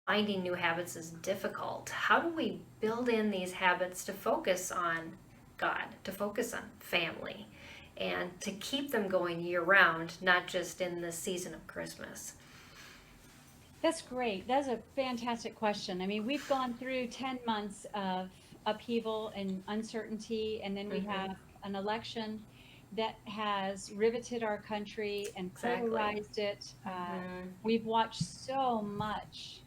finding new habits is difficult. How do we build in these habits to focus on God, to focus on family, and to keep them going year round, not just in the season of Christmas? That's great. That's a fantastic question. I mean, we've gone through 10 months of upheaval and uncertainty, and then we Mm-hmm. have an election that has riveted our country and Exactly. polarized it. Mm-hmm. We've watched so much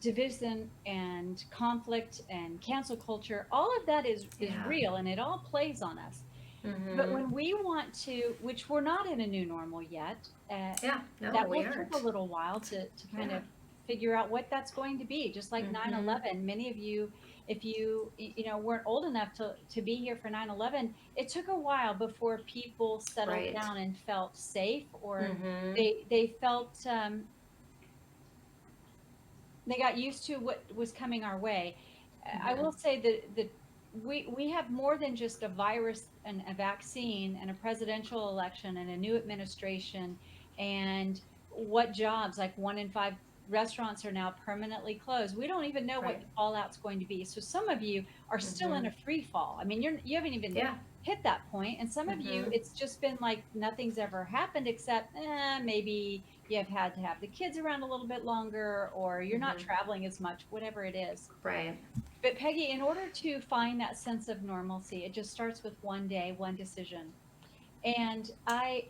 division and conflict and cancel culture. All of that is Yeah. real, and it all plays on us. But Mm-hmm. when we want to, which we're not in a new normal yet, Yeah. No, that we will take a aren't. little while to kind Yeah. of figure out what that's going to be. Just like Mm-hmm. 9/11, many of you, if you weren't old enough to be here for 9/11, it took a while before people settled Right. down and felt safe, or Mm-hmm. they felt they got used to what was coming our way. I Mm-hmm. will say that we have more than just a virus and a vaccine and a presidential election and a new administration and what jobs, like 1 in 5 restaurants are now permanently closed. We don't even know what Right. the fallout's going to be. So some of you are still in Mm-hmm. a free fall. I mean, you haven't even Yeah. hit that point, and some of you Mm-hmm. it's just been like nothing's ever happened except maybe you have had to have the kids around a little bit longer, or you're not Mm-hmm. traveling as much, whatever it is. Right. But Peggy, in order to find that sense of normalcy, it just starts with one day, one decision. And I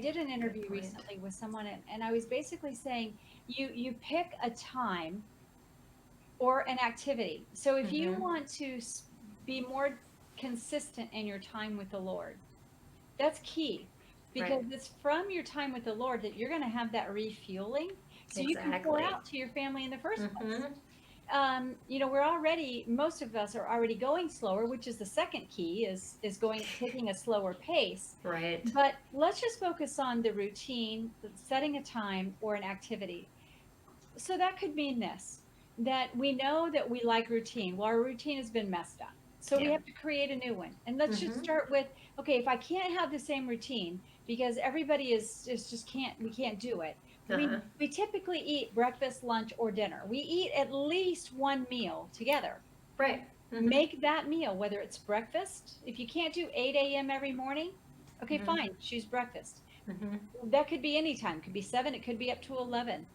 did an Good interview point. recently with someone, and I was basically saying you pick a time or an activity. So if you Mm-hmm. want to be more consistent in your time with the Lord, that's key, Right. because it's from your time with the Lord that you're going to have that refueling so you can pour Exactly. out to your family in the first place. Mm-hmm. We're already, most of us are already going slower, which is the second key, is going, taking a slower pace. Right. But let's just focus on the routine, setting a time or an activity. So that could mean this, that we know that we like routine. Well, our routine has been messed up. So we Yeah. have to create a new one. And let's just Mm-hmm. start with, okay, if I can't have the same routine because everybody is just can't, we can't do it. Uh-huh. We typically eat breakfast, lunch, or dinner. We eat at least one meal together. Right. Mm-hmm. Make that meal, whether it's breakfast. If you can't do 8 a.m. every morning, okay, Mm-hmm. fine, choose breakfast. Mm-hmm. That could be any time, it could be 7, it could be up to 11.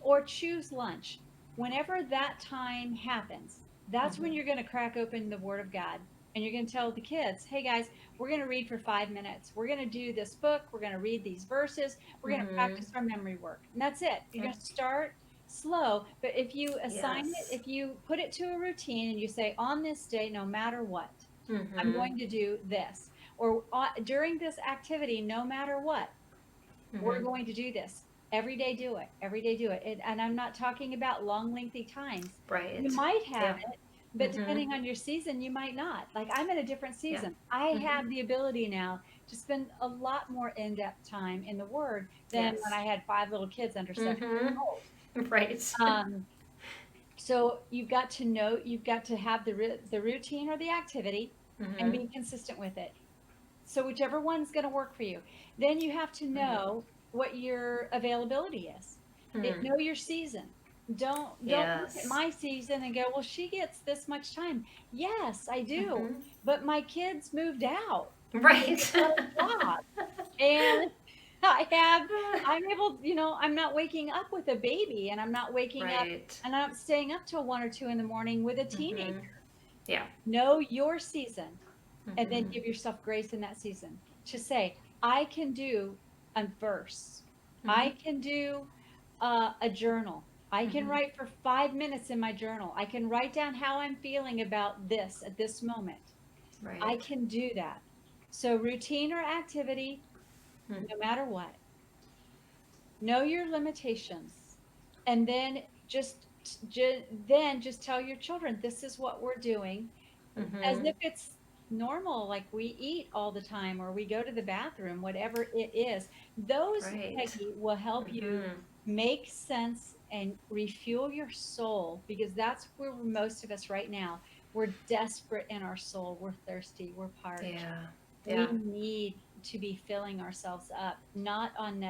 Or choose lunch. Whenever that time happens, that's when Mm-hmm. you're going to crack open the Word of God, and you're going to tell the kids, hey guys, we're going to read for 5 minutes. We're going to do this book. We're going to read these verses. We're going to Mm-hmm. practice our memory work. And that's it. You're Yep. going to start slow. But if you assign it, Yes. if you put it to a routine and you say, on this day, no matter what, I'm Mm-hmm. going to do this. Or during this activity, no matter what, we're Mm-hmm. going to do this. Every day, do it. Every day, do it. And I'm not talking about long, lengthy times. You Right. might have Yeah. it, but Mm-hmm. depending on your season, you might not. Like I'm in a different Yeah. season. I Mm-hmm. have the ability now to spend a lot more in depth time in the Word than when Yes. I had 5 little kids under 7 years Mm-hmm. old. Right. Um, so you've got to know, you've got to have the routine or the activity and Mm-hmm. be consistent with it. So whichever one's going to work for you. Then you have to Right. know what your availability is. Mm-hmm. Know your season. Don't look at Yes. my season and go, well, she gets this much time. Yes, I do. Mm-hmm. But my kids moved out. They Right. got a job. And I have, I'm able, I'm not waking up with a baby, and I'm not waking up Right. and I'm staying up till 1 or 2 in the morning with a teenager. Mm-hmm. Yeah. Know your season, and then Mm-hmm. give yourself grace in that season to say, I can do a verse. Mm-hmm. I can do a journal. I can Mm-hmm. write for 5 minutes in my journal. I can write down how I'm feeling about this at this moment. I Right. can do that. So, routine or activity, Mm. no matter what, know your limitations, and then just tell your children, this is what we're doing, as Mm-hmm. if it's normal, like we eat all the time or we go to the bathroom, whatever it is. Those, Right. Peggy, will help you Mm-hmm. make sense and refuel your soul, because that's where most of us right now, we're desperate in our soul. We're thirsty. We're parched. Yeah. We Yeah. need to be filling ourselves up, not on